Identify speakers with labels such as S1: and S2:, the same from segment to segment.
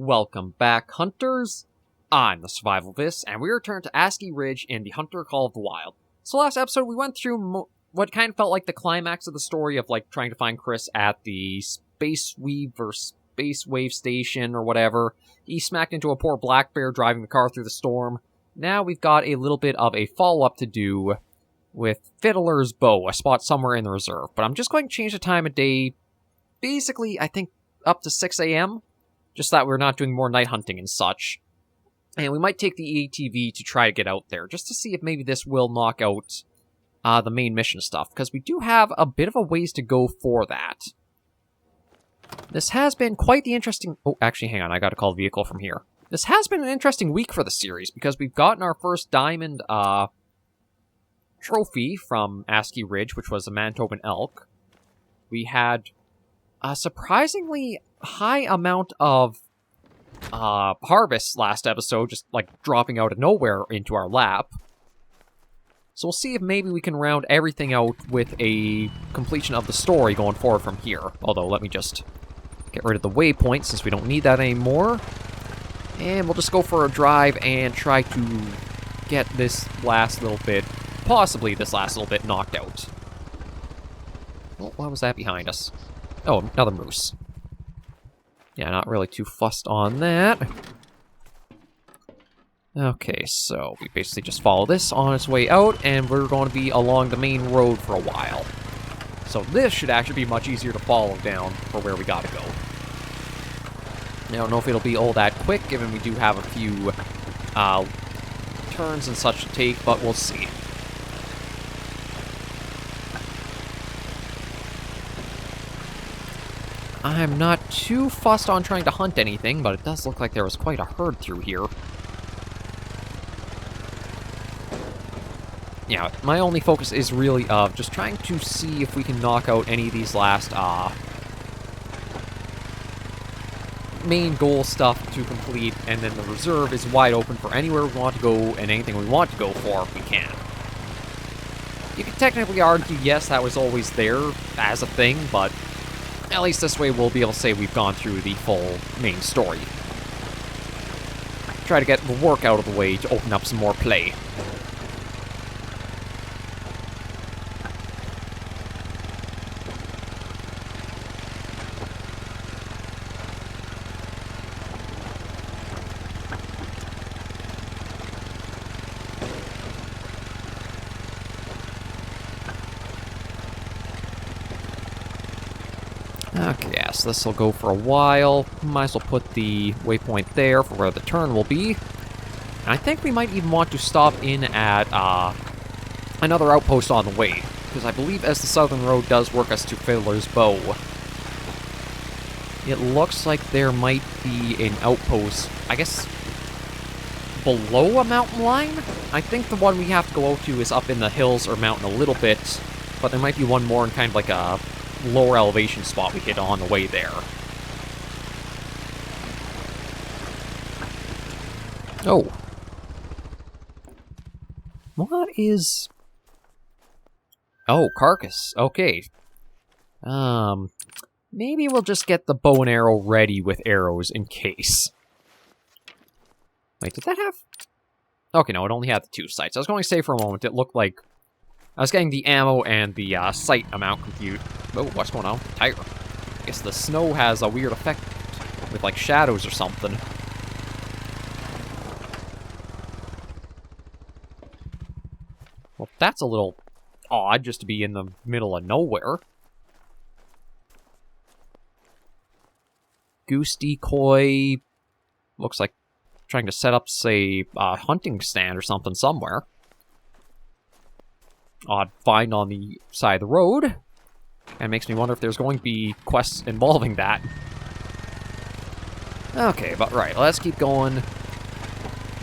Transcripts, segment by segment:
S1: Welcome back, hunters. I'm the Survivalist, and we return to Askiy Ridge in the Hunter Call of the Wild. So last episode, we went through what kind of felt like the climax of the story of, like, trying to find Chris at the Space Wave Station or whatever. He smacked into a poor black bear driving the car through the storm. Now we've got a little bit of a follow-up to do with Fiddler's Bow, a spot somewhere in the reserve. But I'm just going to change the time of day, basically, I think, up to 6 a.m., just that we're not doing more night hunting and such. And we might take the ATV to try to get out there, just to see if maybe this will knock out the main mission stuff, because we do have a bit of a ways to go for that. This has been quite the interesting... Oh, actually, hang on, I gotta call the vehicle from here. This has been an interesting week for the series, because we've gotten our first diamond trophy from Askiy Ridge, which was a Manitoban elk. We had a surprisingly high amount of harvests last episode, just like dropping out of nowhere into our lap. So we'll see if maybe we can round everything out with a completion of the story going forward from here. Although, let me just get rid of the waypoint since we don't need that anymore. And we'll just go for a drive and try to get this last little bit, possibly this last little bit, knocked out. Well, what was that behind us? Oh, another moose. Yeah, not really too fussed on that. Okay, so we basically just follow this on its way out, and we're going to be along the main road for a while. So this should actually be much easier to follow down for where we gotta go. I don't know if it'll be all that quick, given we do have a few turns and such to take, but we'll see. I'm not too fussed on trying to hunt anything, but it does look like there was quite a herd through here. Yeah, my only focus is really of just trying to see if we can knock out any of these last, main goal stuff to complete, and then the reserve is wide open for anywhere we want to go, and anything we want to go for, we can. You could technically argue, yes, that was always there as a thing, but at least this way we'll be able to say we've gone through the full main story. Try to get the work out of the way to open up some more play. Okay, yeah, so this will go for a while. Might as well put the waypoint there for where the turn will be. And I think we might even want to stop in at another outpost on the way, because I believe as the southern road does work us to Fiddler's Bow, it looks like there might be an outpost, I guess, below a mountain line? I think the one we have to go out to is up in the hills or mountain a little bit, but there might be one more in kind of like a lower elevation spot we hit on the way there. Oh. What is... Oh, carcass. Okay. Maybe we'll just get the bow and arrow ready with arrows in case. Wait, did that have... Okay, no, it only had the 2 sights. I was going to say for a moment, it looked like I was getting the ammo and the sight amount confused. Oh, what's going on? Tire. I guess the snow has a weird effect with, like, shadows or something. Well, that's a little odd, just to be in the middle of nowhere. Goose decoy. Looks like trying to set up, say, a hunting stand or something somewhere. Odd find on the side of the road. And makes me wonder if there's going to be quests involving that. Okay, but right, let's keep going.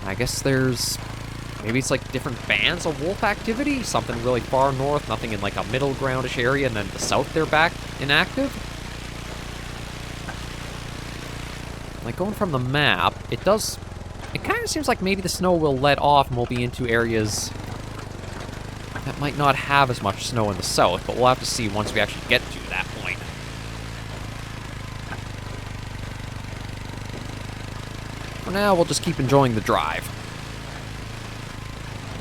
S1: I guess there's... Maybe it's like different bands of wolf activity? Something really far north, nothing in like a middle groundish area, and then the south they're back inactive? Like going from the map, it does... It kind of seems like maybe the snow will let off and we'll be into areas that might not have as much snow in the south, but we'll have to see once we actually get to that point. For now, we'll just keep enjoying the drive.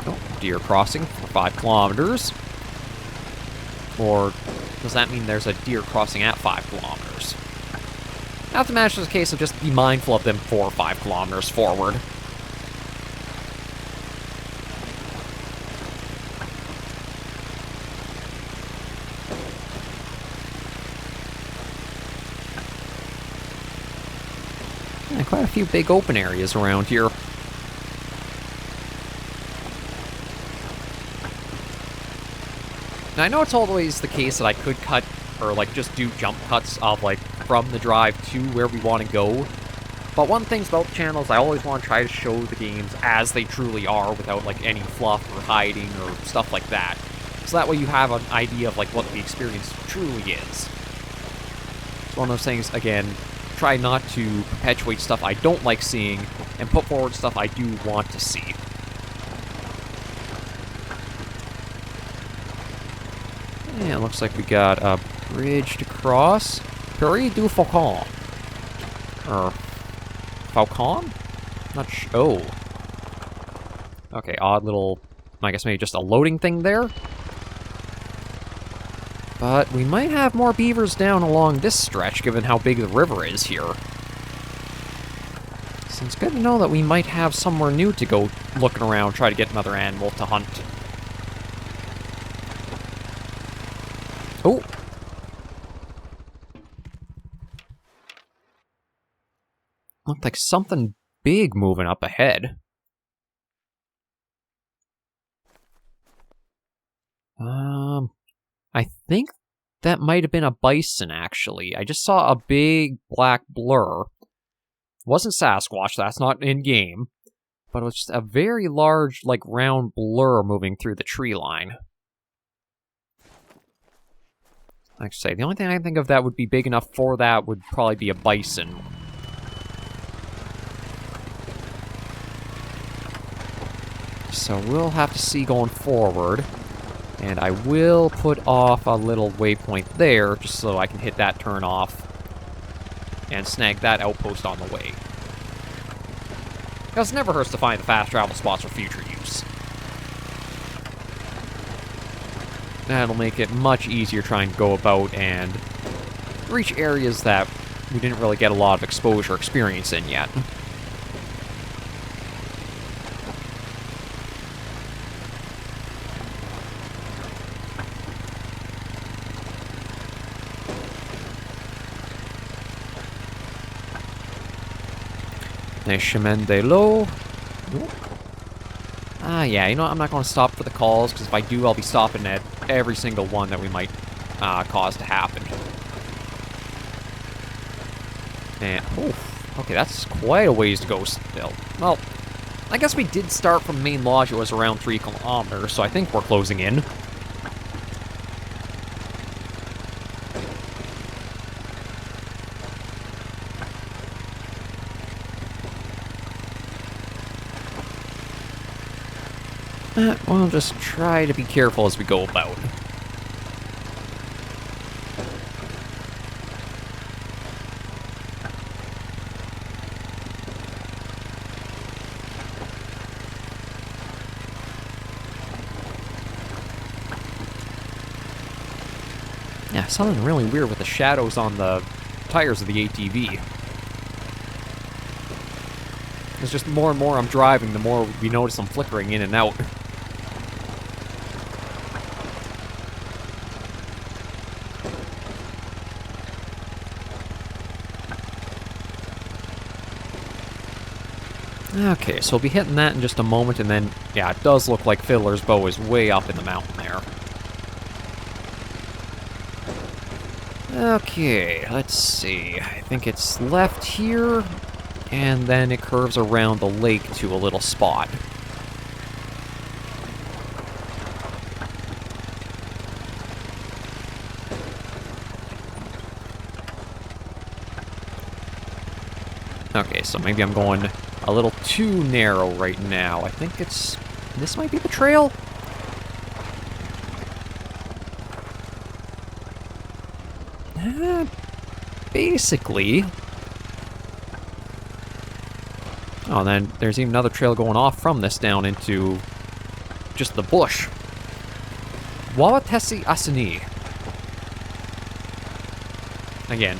S1: Oh, deer crossing for 5 kilometers. Or does that mean there's a deer crossing at 5 kilometers? I have to imagine it's a case of just be mindful of them 4 or 5 kilometers forward. Yeah, quite a few big open areas around here. Now, I know it's always the case that I could cut, or like just do jump cuts of like from the drive to where we want to go. But one thing about the channel is I always want to try to show the games as they truly are without like any fluff or hiding or stuff like that. So that way you have an idea of like what the experience truly is. It's one of those things, again, try not to perpetuate stuff I don't like seeing and put forward stuff I do want to see. Yeah, it looks like we got a bridge to cross. Prairie du Faucon. Or Faucon? Not sure. Oh. Okay, odd little, I guess maybe just a loading thing there. But we might have more beavers down along this stretch, given how big the river is here. So it's good to know that we might have somewhere new to go looking around, try to get another animal to hunt. Oh! Looked like something big moving up ahead. I think that might have been a bison, actually. I just saw a big black blur. It wasn't Sasquatch, that's not in-game. But it was just a very large, like, round blur moving through the tree line. Like I say, the only thing I can think of that would be big enough for that would probably be a bison. So we'll have to see going forward. And I will put off a little waypoint there, just so I can hit that turn off and snag that outpost on the way. Because it never hurts to find the fast travel spots for future use. That'll make it much easier trying to go about and reach areas that we didn't really get a lot of exposure experience in yet. Chemin de l'eau. Ah, yeah, you know what? I'm not going to stop for the calls, because if I do, I'll be stopping at every single one that we might cause to happen. And, okay, that's quite a ways to go still. Well, I guess we did start from main lodge. It was around 3 kilometers, so I think we're closing in. We'll just try to be careful as we go about. Yeah, something really weird with the shadows on the tires of the ATV. It's just more and more I'm driving, the more we notice them flickering in and out. Okay, so we'll be hitting that in just a moment, and then, yeah, it does look like Fiddler's Bow is way up in the mountain there. Okay, let's see. I think it's left here, and then it curves around the lake to a little spot. Okay, so maybe I'm going a little too narrow right now. I think it's... this might be the trail? Basically. Oh, and then there's even another trail going off from this down into just the bush. Wawatesi Asini. Again,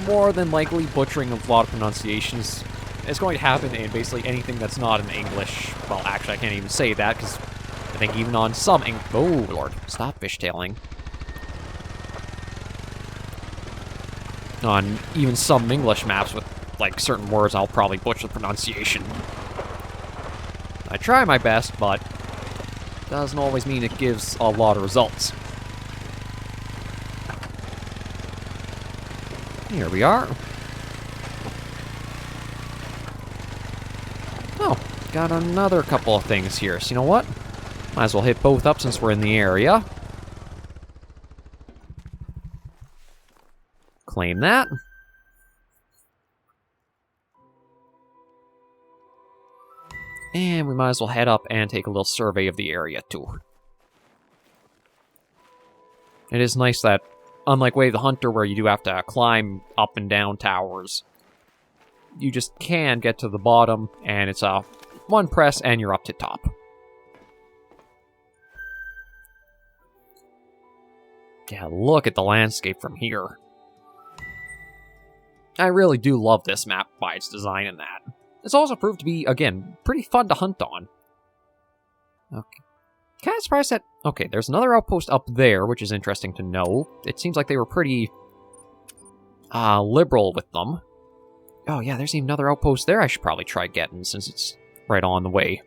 S1: more than likely butchering a lot of pronunciations is going to happen in basically anything that's not in English. Well, actually, I can't even say that, because I think even on some oh, Lord. Stop fishtailing. On even some English maps with, like, certain words, I'll probably butcher the pronunciation. I try my best, but doesn't always mean it gives a lot of results. Here we are. Oh, got another couple of things here. So you know what? Might as well hit both up since we're in the area. Claim that. And we might as well head up and take a little survey of the area, too. It is nice that, unlike Way of the Hunter, where you do have to climb up and down towers, you just can get to the bottom, and it's a one press, and you're up to top. Yeah, look at the landscape from here. I really do love this map by its design and that. It's also proved to be, again, pretty fun to hunt on. Okay. Kind of surprised that... Okay, there's another outpost up there, which is interesting to know. It seems like they were pretty... liberal with them. Oh yeah, there's even another outpost there I should probably try getting, since it's right on the way.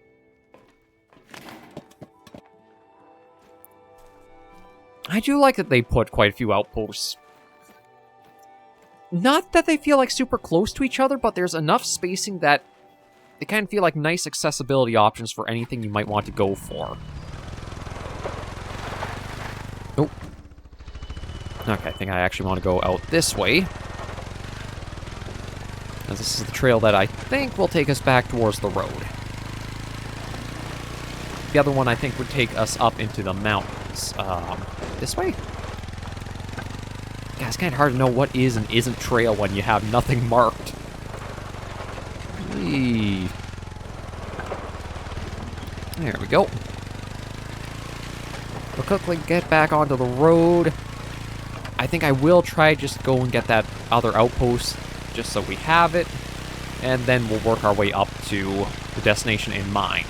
S1: I do like that they put quite a few outposts. Not that they feel like super close to each other, but there's enough spacing that they kind of feel like nice accessibility options for anything you might want to go for. Oh. Okay, I think I actually want to go out this way. As this is the trail that I think will take us back towards the road. The other one I think would take us up into the mountains. This way? Yeah, it's kind of hard to know what is and isn't trail when you have nothing marked. Eee. There we go. We'll quickly get back onto the road. I think I will try just go and get that other outpost just so we have it. And then we'll work our way up to the destination in mind.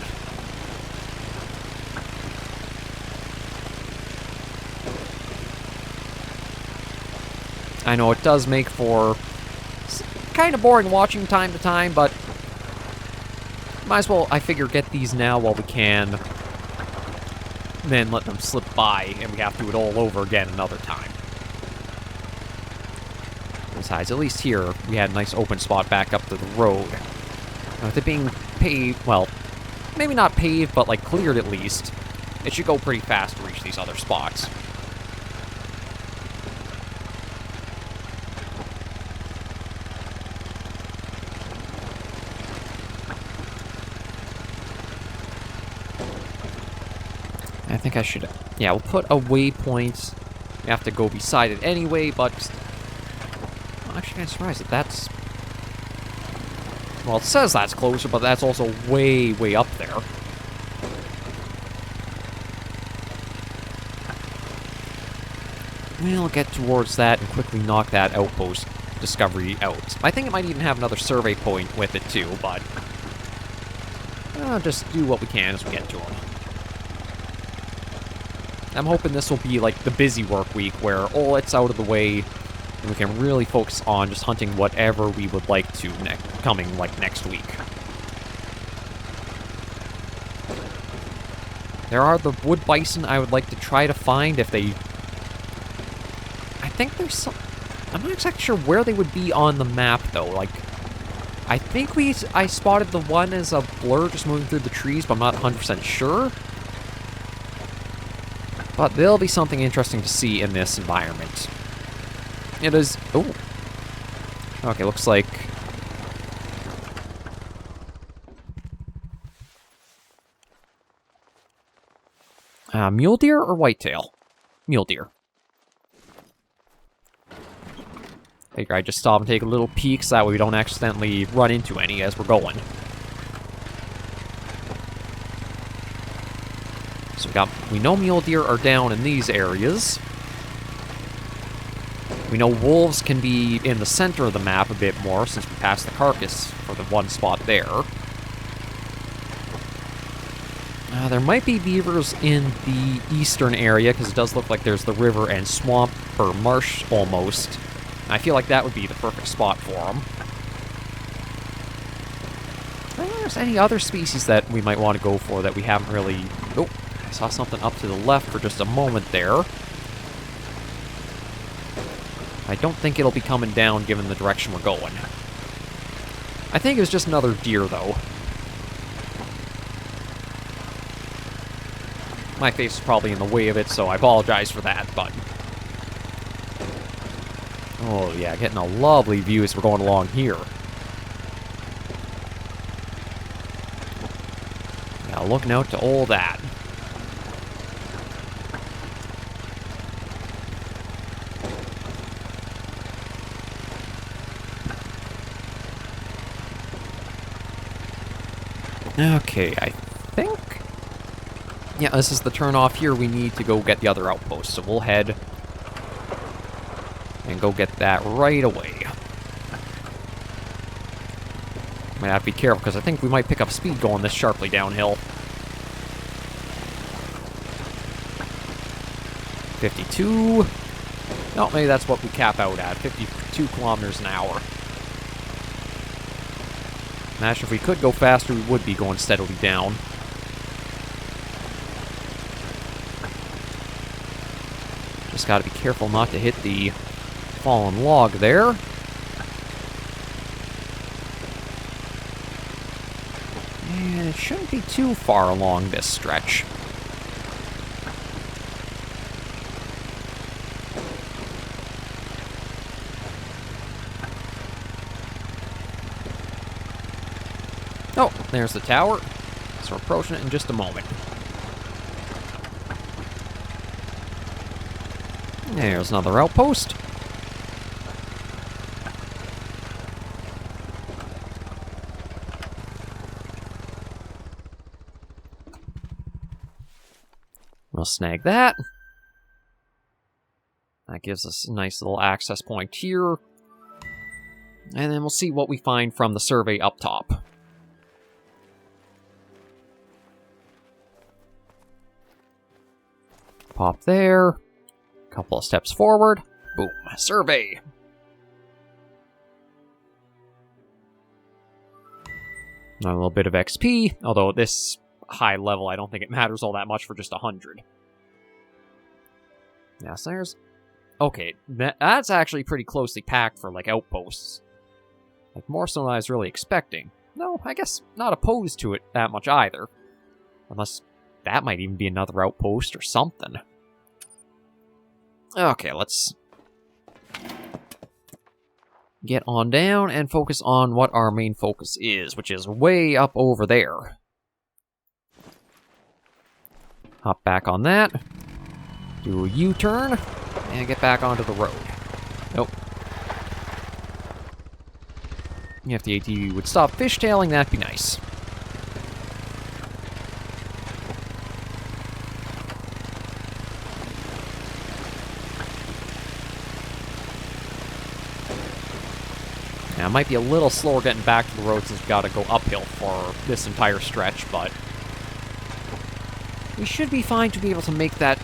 S1: I know it does make for kind of boring watching time to time, but might as well, I figure, get these now while we can, then let them slip by, and we have to do it all over again another time. Besides, at least here, we had a nice open spot back up to the road. Now, with it being paved, well, maybe not paved, but, like, cleared at least, it should go pretty fast to reach these other spots. I think I should... Yeah, we'll put a waypoint. We have to go beside it anyway, but... I'm actually kind of surprised that that's... Well, it says that's closer, but that's also way, way up there. We'll get towards that and quickly knock that outpost discovery out. I think it might even have another survey point with it too, but... just do what we can as we get to them. I'm hoping this will be like the busy work week where all it's out of the way and we can really focus on just hunting whatever we would like to coming like next week. There are the wood bison I would like to try to find if they... I think there's some... I'm not exactly sure where they would be on the map though, like... I think I spotted the one as a blur just moving through the trees, but I'm not 100% sure. But there'll be something interesting to see in this environment. It is... Oh. Okay, looks like... mule deer or whitetail? Mule deer. Figure I just stop and take a little peek so that way we don't accidentally run into any as we're going. So we know mule deer are down in these areas. We know wolves can be in the center of the map a bit more since we passed the carcass for the one spot there. There might be beavers in the eastern area because it does look like there's the river and swamp or marsh almost. I feel like that would be the perfect spot for them. I don't think there's any other species that we might want to go for that we haven't really... Oh, I saw something up to the left for just a moment there. I don't think it'll be coming down given the direction we're going. I think it was just another deer, though. My face is probably in the way of it, so I apologize for that, but... Oh, yeah, getting a lovely view as we're going along here. Yeah, looking out to all that. Okay, I think... Yeah, this is the turn off here. We need to go get the other outpost, so we'll head and go get that right away. Might have to be careful, because I think we might pick up speed going this sharply downhill. 52. No, maybe that's what we cap out at. 52 kilometers an hour. Imagine if we could go faster, we would be going steadily down. Just gotta be careful not to hit the fallen log there. And it shouldn't be too far along this stretch. Oh, there's the tower. So we're approaching it in just a moment. There's another outpost. We'll snag that. That gives us a nice little access point here. And then we'll see what we find from the survey up top. Pop there. Couple of steps forward. Boom. Survey. A little bit of XP, although at this high level, I don't think it matters all that much for just 100. Yeah, so there's... Okay, that's actually pretty closely packed for, like, outposts. Like, more so than I was really expecting. No, I guess not opposed to it that much either. Unless that might even be another outpost or something. Okay, let's get on down and focus on what our main focus is, which is way up over there. Hop back on that, do a U-turn, and get back onto the road. Nope. If the ATV would stop fishtailing, that'd be nice. Now, it might be a little slower getting back to the road since we've got to go uphill for this entire stretch, but we should be fine to be able to make that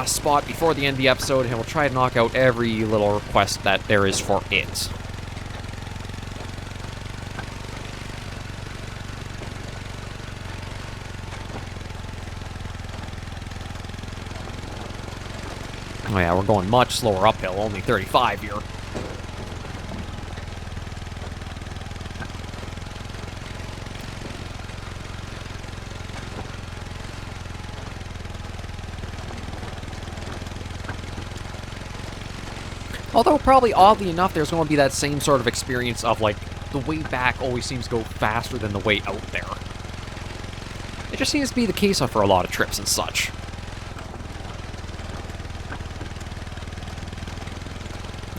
S1: spot before the end of the episode, and we'll try to knock out every little request that there is for it. Oh yeah, we're going much slower uphill, only 35 here. Although, probably oddly enough, there's going to be that same sort of experience of, like, the way back always seems to go faster than the way out there. It just seems to be the case for a lot of trips and such.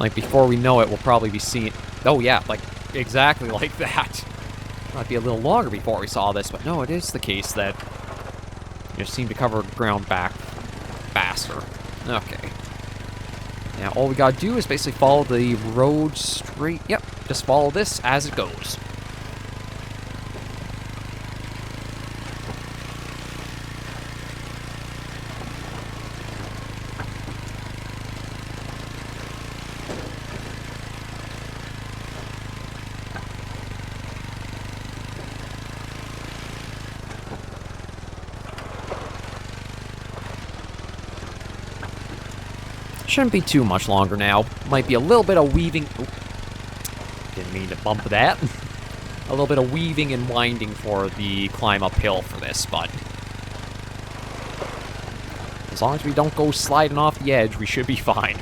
S1: Like, before we know it, we'll probably be seeing... Oh, yeah, like, exactly like that. Might be a little longer before we saw this, but no, it is the case that you just seem to cover ground back faster. Okay. Now, all we gotta do is basically follow the road straight... Yep, just follow this as it goes. Shouldn't be too much longer now. Might be a little bit of weaving... Oop. Didn't mean to bump that. A little bit of weaving and winding for the climb uphill for this, but... as long as we don't go sliding off the edge, we should be fine.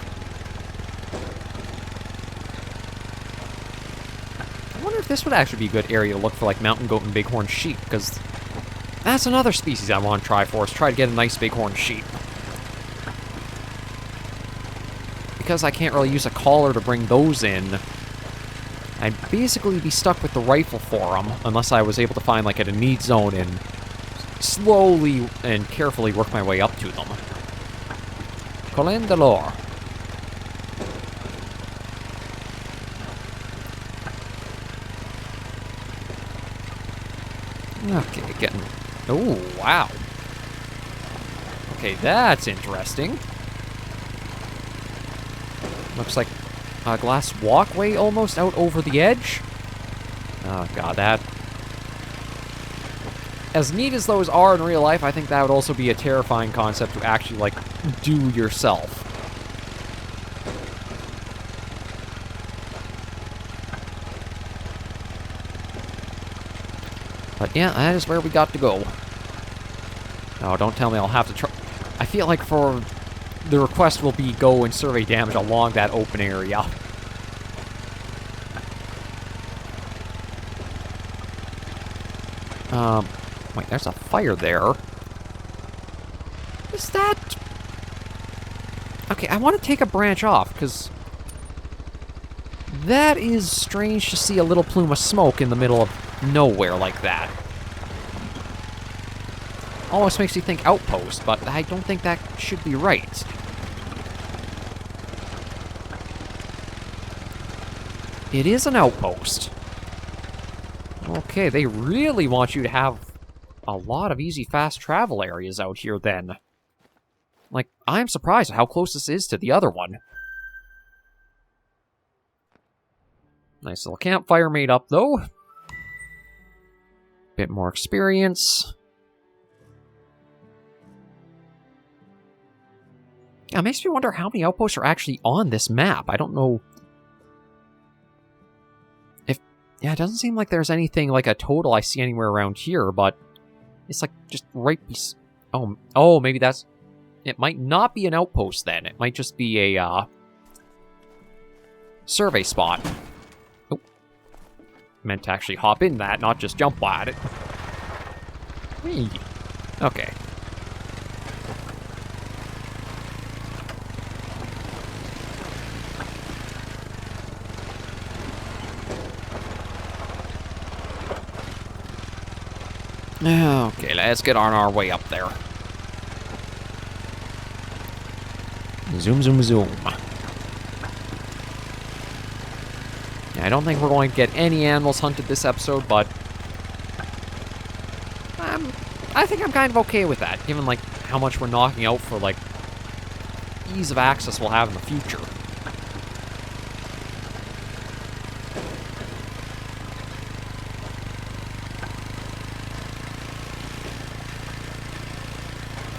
S1: I wonder if this would actually be a good area to look for, like, mountain goat and bighorn sheep, because that's another species I want to try for, is try to get a nice bighorn sheep. Because I can't really use a collar to bring those in, I'd basically be stuck with the rifle for them, unless I was able to find, like, a need zone and slowly and carefully work my way up to them. Colin Delore. Okay, getting... Oh, wow. Okay, that's interesting. Looks like a glass walkway almost out over the edge. Oh, God, that... as neat as those are in real life, I think that would also be a terrifying concept to actually, like, do yourself. But yeah, that is where we got to go. No, don't tell me I'll have to try... I feel like for... the request will be go and survey damage along that open area. Wait, there's a fire there. Is that... okay, I want to take a branch off, because... that is strange to see a little plume of smoke in the middle of nowhere like that. Almost makes you think outpost, but I don't think that should be right. It is an outpost. Okay, they really want you to have a lot of easy, fast travel areas out here then. Like, I'm surprised at how close this is to the other one. Nice little campfire made up, though. Bit more experience. Yeah, it makes me wonder how many outposts are actually on this map. I don't know... yeah, it doesn't seem like there's anything like a total I see anywhere around here, but it's like just right oh, maybe that's... it might not be an outpost then. It might just be a, survey spot. Oh. Meant to actually hop in that, not just jump at it. Hey. Okay. Okay, let's get on our way up there. Zoom, zoom, zoom. Yeah, I don't think we're going to get any animals hunted this episode, but... I think I'm kind of okay with that, given, like, how much we're knocking out for, like, ease of access we'll have in the future.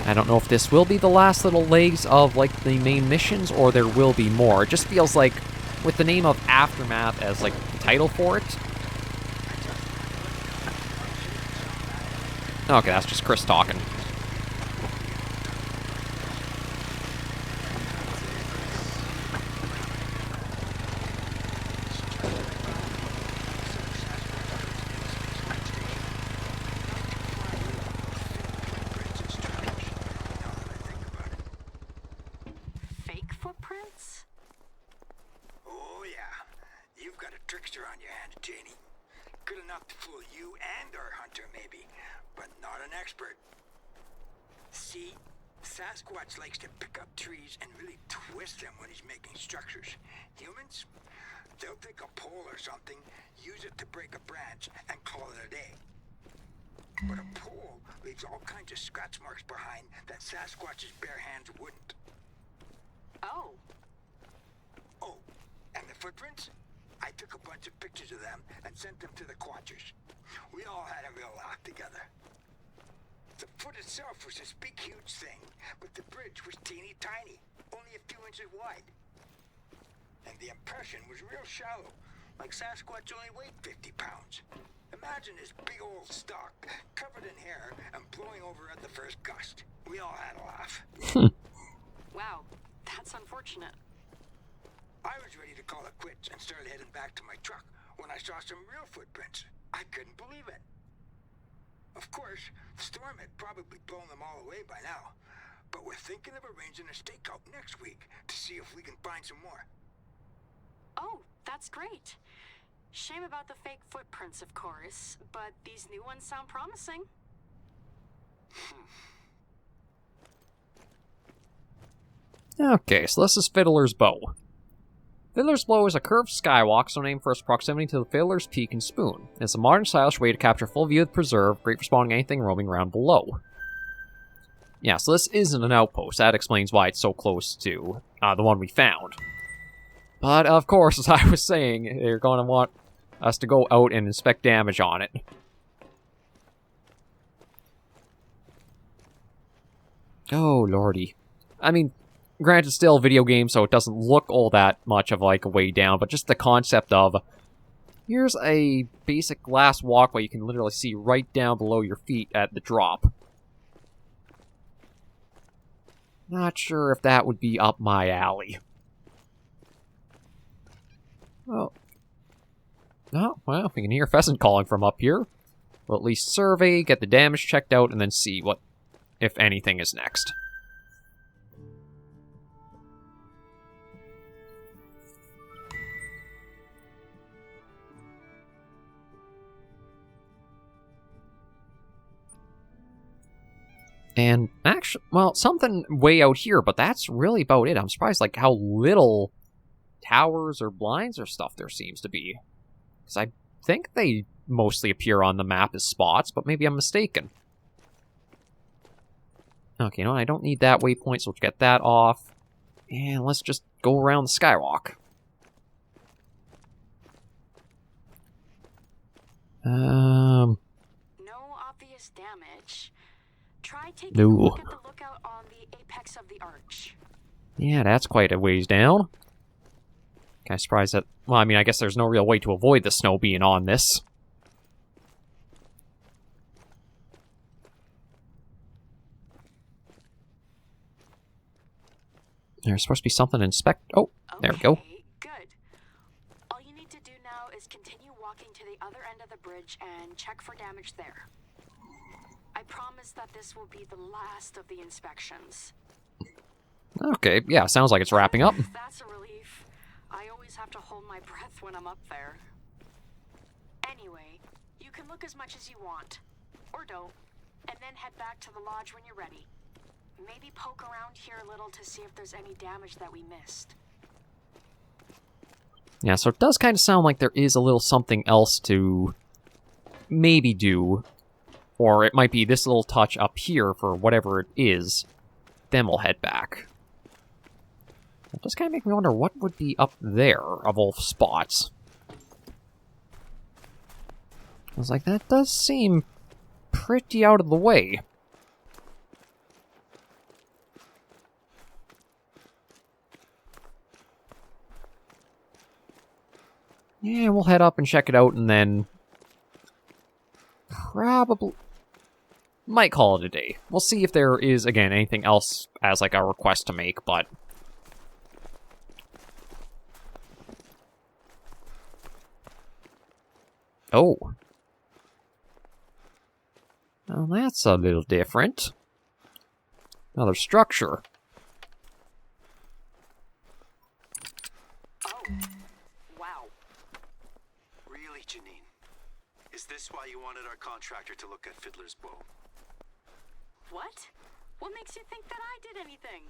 S1: I don't know if this will be the last little legs of, like, the main missions, or there will be more. It just feels like, with the name of Aftermath as, like, the title for it... okay, that's just Chris talking.
S2: monster on your hands, Janie. Good enough to fool you and our hunter, maybe, but not an expert. See, Sasquatch likes to pick up trees and really twist them when he's making structures. Humans, they'll take a pole or something, use it to break a branch, and call it a day. But a pole leaves all kinds of scratch marks behind that Sasquatch's bare hands wouldn't.
S3: Oh.
S2: Oh, and the footprints? I took a bunch of pictures of them and sent them to the Quatchers. We all had a real laugh together. The foot itself was this big, huge thing, but the bridge was teeny tiny, only a few inches wide. And the impression was real shallow, like Sasquatch only weighed 50 pounds. Imagine this big old stalk, covered in hair and blowing over at the first gust. We all had a laugh.
S3: Wow, that's unfortunate.
S2: I was ready to call it quits and started heading back to my truck when I saw some real footprints. I couldn't believe it. Of course, the storm had probably blown them all away by now, but we're thinking of arranging a stakeout next week to see if we can find some more.
S3: Oh, that's great. Shame about the fake footprints, of course, but these new ones sound promising.
S1: Okay, so this is Fiddler's Bow. Fiddler's Bow is a curved skywalk, so named for its proximity to the Fiddler's Peak and Spoon. It's a modern, stylish way to capture full view of the preserve, great for spotting anything roaming around below. Yeah, so this isn't an outpost. That explains why it's so close to the one we found. But, of course, as I was saying, they're going to want us to go out and inspect damage on it. Oh, lordy. I mean, granted, still a video game, so it doesn't look all that much of like a way down, but just the concept of, here's a basic glass walkway you can literally see right down below your feet at the drop. Not sure if that would be up my alley. Oh. Oh, well, we can hear pheasant calling from up here. We'll at least survey, get the damage checked out, and then see what, if anything, is next. And actually, well, something way out here, but that's really about it. I'm surprised, like, how little towers or blinds or stuff there seems to be. Because I think they mostly appear on the map as spots, but maybe I'm mistaken. Okay, no, I don't need that waypoint, so let's get that off. And let's just go around the skywalk.
S3: No obvious damage. Try taking a look at the lookout on the apex of the arch.
S1: Yeah, that's quite a ways down. Kind of surprised that... Well, I mean, I guess there's no real way to avoid the snow being on this. There's supposed to be something to inspect. Oh, there we go.
S3: Good. All you need to do now is continue walking to the other end of the bridge and check for damage there. I promise that this will be the last of the inspections.
S1: Okay, yeah, sounds like it's wrapping up.
S3: That's a relief. I always have to hold my breath when I'm up there. Anyway, you can look as much as you want. Or don't. And then head back to the lodge when you're ready. Maybe poke around here a little to see if there's any damage that we missed.
S1: Yeah, so it does kind of sound like there is a little something else to maybe do. Or it might be this little touch up here for whatever it is. Then we'll head back. It does kind of make me wonder what would be up there of all spots. I was like, that does seem pretty out of the way. Yeah, we'll head up and check it out, and then probably might call it a day. We'll see if there is, again, anything else as like a request to make, but oh. Well, that's a little different. Another structure.
S3: Oh, wow.
S4: this why you wanted our contractor to look at Fiddler's bow?
S3: What? What makes you think that I did anything?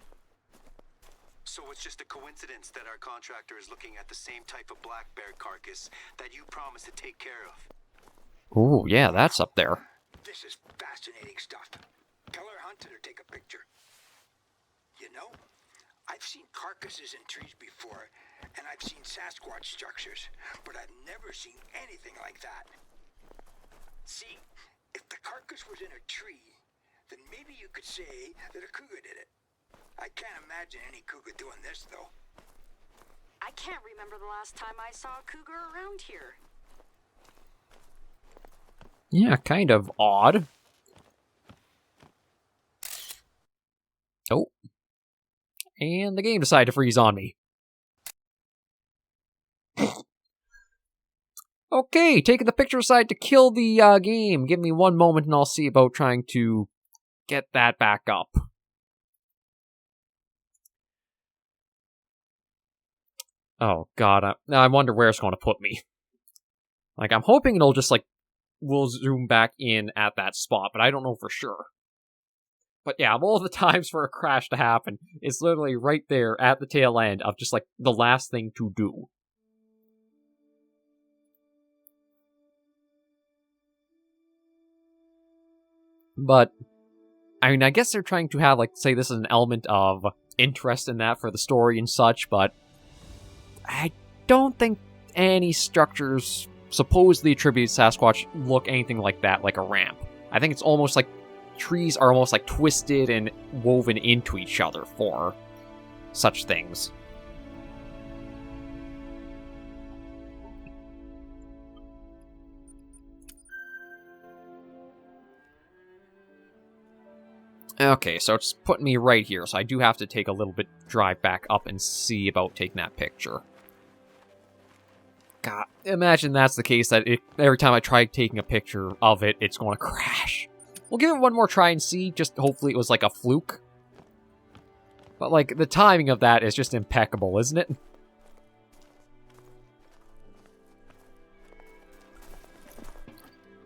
S4: So it's just a coincidence that our contractor is looking at the same type of black bear carcass that you promised to take care of.
S1: Ooh, yeah, that's up there.
S2: This is fascinating stuff. Tell our hunter to take a picture. You know, I've seen carcasses in trees before, and I've seen Sasquatch structures, but I've never seen anything like that. See, if the carcass was in a tree, then maybe you could say that a cougar did it. I can't imagine any cougar doing this, though.
S3: I can't remember the last time I saw a cougar around here.
S1: Yeah, kind of odd. Oh. And the game decided to freeze on me. Okay, taking the picture aside to kill the game. Give me one moment and I'll see about trying to get that back up. Oh god, I wonder where it's going to put me. Like, I'm hoping it'll just, like, we'll zoom back in at that spot, but I don't know for sure. But yeah, of all the times for a crash to happen, it's literally right there at the tail end of just, like, the last thing to do. But, I mean, I guess they're trying to have, like, say this is an element of interest in that for the story and such, but I don't think any structures supposedly attributed to Sasquatch look anything like that, like a ramp. I think it's almost like trees are almost like twisted and woven into each other for such things. Okay, so it's putting me right here, so I do have to take a little bit drive back up and see about taking that picture. God, imagine that's the case, that every time I try taking a picture of it, it's going to crash. We'll give it one more try and see, just hopefully it was like a fluke. But like, the timing of that is just impeccable, isn't it?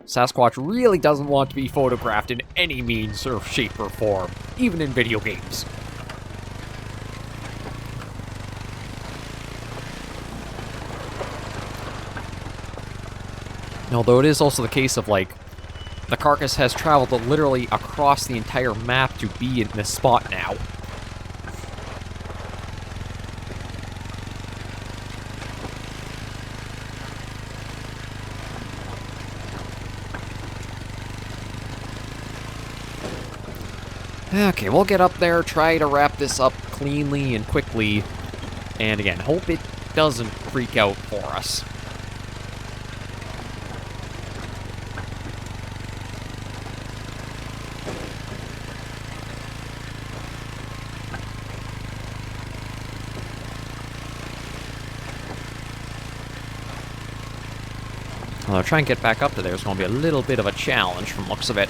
S1: Sasquatch really doesn't want to be photographed in any means or shape or form, even in video games. Although it is also the case of, like, the carcass has traveled literally across the entire map to be in this spot now. Okay, we'll get up there, try to wrap this up cleanly and quickly, and again, hope it doesn't freak out for us. Although trying to get back up to there is going to be a little bit of a challenge from looks of it.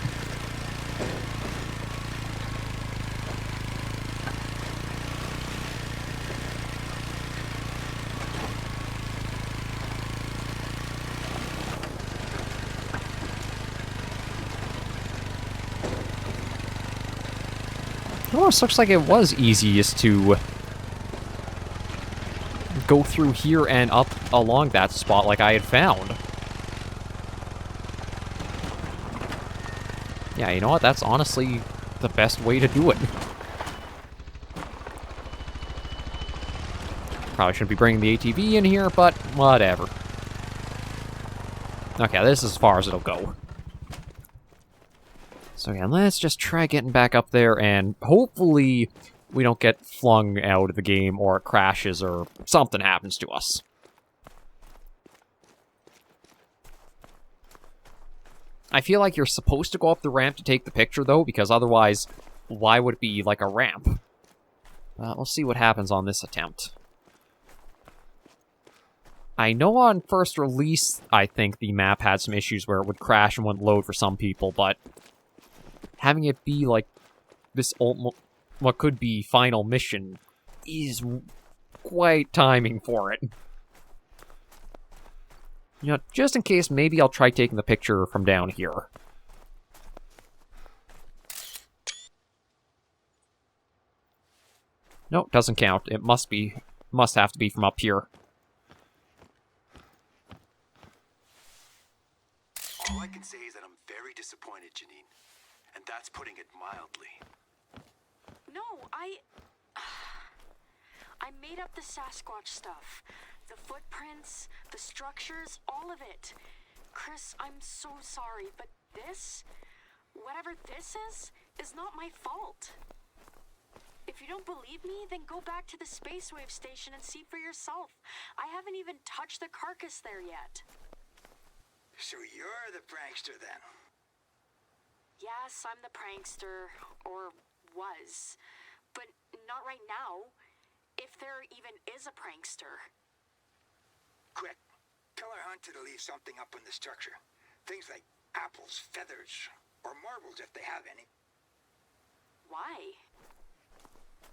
S1: It almost looks like it was easiest to go through here and up along that spot like I had found. Yeah, you know what? That's honestly the best way to do it. Probably shouldn't be bringing the ATV in here, but whatever. Okay, this is as far as it'll go. So again, let's just try getting back up there, and hopefully we don't get flung out of the game, or it crashes, or something happens to us. I feel like you're supposed to go up the ramp to take the picture, though, because otherwise, why would it be like a ramp? We'll see what happens on this attempt. I know on first release, I think the map had some issues where it would crash and wouldn't load for some people, but having it be like this, what could be final mission, is quite timing for it. You know, just in case, maybe I'll try taking the picture from down here. Nope, doesn't count. It must have to be from up here.
S4: All I can say is that I'm very disappointed, Janine. And that's putting it mildly.
S3: No, I made up the Sasquatch stuff. The footprints, the structures, all of it. Chris, I'm so sorry, but this, whatever this is not my fault. If you don't believe me, then go back to the Space Wave Station and see for yourself. I haven't even touched the carcass there yet.
S2: So you're the prankster then?
S3: Yes, I'm the prankster, or was. But not right now. If there even is a prankster.
S2: Quick, tell our hunter to leave something up on the structure. Things like apples, feathers, or marbles if they have any.
S3: Why?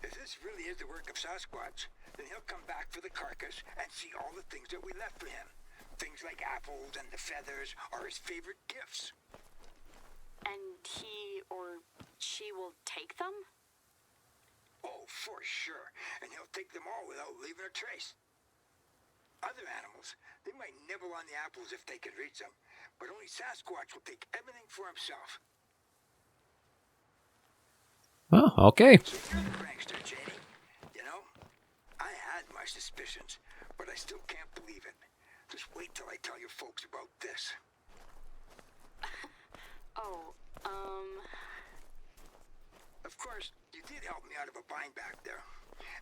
S2: If this really is the work of Sasquatch, then he'll come back for the carcass and see all the things that we left for him. Things like apples and the feathers are his favorite gifts.
S3: And he or she will take them?
S2: Oh, for sure. And he'll take them all without leaving a trace. Other animals, they might nibble on the apples if they can reach them, but only Sasquatch will take everything for himself.
S1: Oh, okay.
S2: So you're the prankster, Janie. You know, I had my suspicions, but I still can't believe it. Just wait till I tell your folks about this. Of course, you did help me out of a bind back there.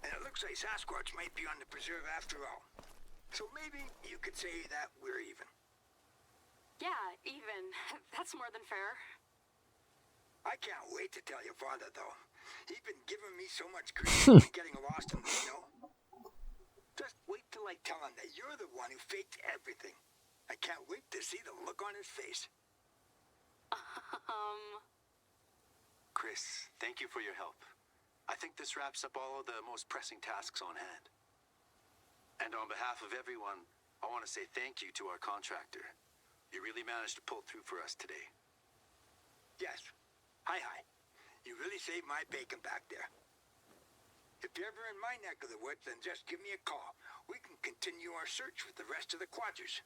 S2: And it looks like Sasquatch might be on the preserve after all. So maybe you could say that we're even.
S3: Yeah, even. That's more than fair.
S2: I can't wait to tell your father, though. He's been giving me so much grief for getting lost in the snow. Just wait till I tell him that you're the one who faked everything. I can't wait to see the look on his face.
S4: Chris, thank you for your help. I think this wraps up all of the most pressing tasks on hand. And on behalf of everyone, I want to say thank you to our contractor. You really managed to pull through for us today.
S2: Yes. Hi. You really saved my bacon back there. If you're ever in my neck of the woods, then just give me a call. We can continue our search with the rest of the Quadgers.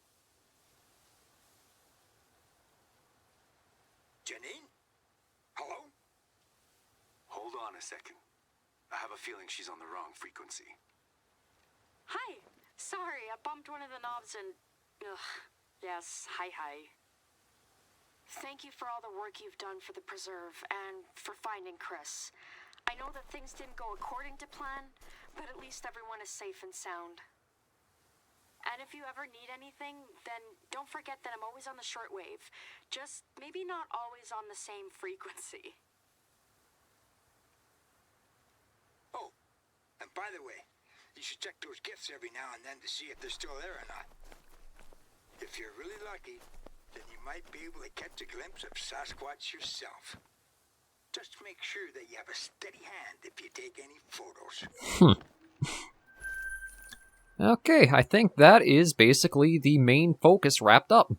S2: Janine? Hello?
S4: Hold on a second. I have a feeling she's on the wrong frequency.
S3: Hi. Sorry, I bumped one of the knobs and... Ugh. Yes, hi. Thank you for all the work you've done for the preserve and for finding Chris. I know that things didn't go according to plan, but at least everyone is safe and sound. And if you ever need anything, then don't forget that I'm always on the shortwave. Just maybe not always on the same frequency.
S2: Oh, and by the way, you should check those gifts every now and then to see if they're still there or not. If you're really lucky, then you might be able to catch a glimpse of Sasquatch yourself. Just make sure that you have a steady hand if you take any photos.
S1: Okay, I think that is basically the main focus wrapped up.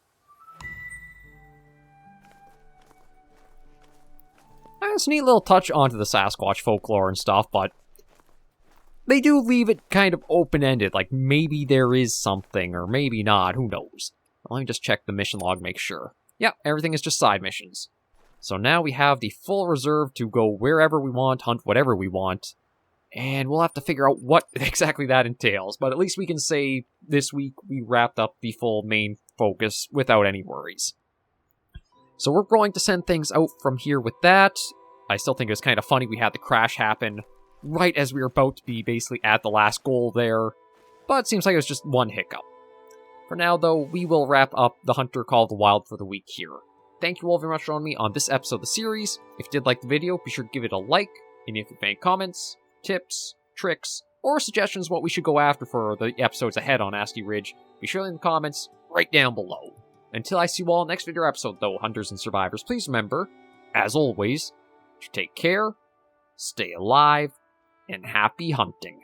S1: It's a neat little touch onto the Sasquatch folklore and stuff, but they do leave it kind of open-ended, like maybe there is something, or maybe not, who knows. Let me just check the mission log, make sure. Yeah, everything is just side missions. So now we have the full reserve to go wherever we want, hunt whatever we want, and we'll have to figure out what exactly that entails, but at least we can say this week we wrapped up the full main focus without any worries. So we're going to send things out from here with that. I still think it was kind of funny we had the crash happen right as we were about to be basically at the last goal there, but it seems like it was just one hiccup. For now, though, we will wrap up the Hunter Call of the Wild for the week here. Thank you all very much for joining me on this episode of the series. If you did like the video, be sure to give it a like, and if you have any comments, tips, tricks, or suggestions what we should go after for the episodes ahead on Askiy Ridge, be sure to leave in the comments right down below. Until I see you all next video episode, though, Hunters and Survivors, please remember, as always, to take care, stay alive, and happy hunting.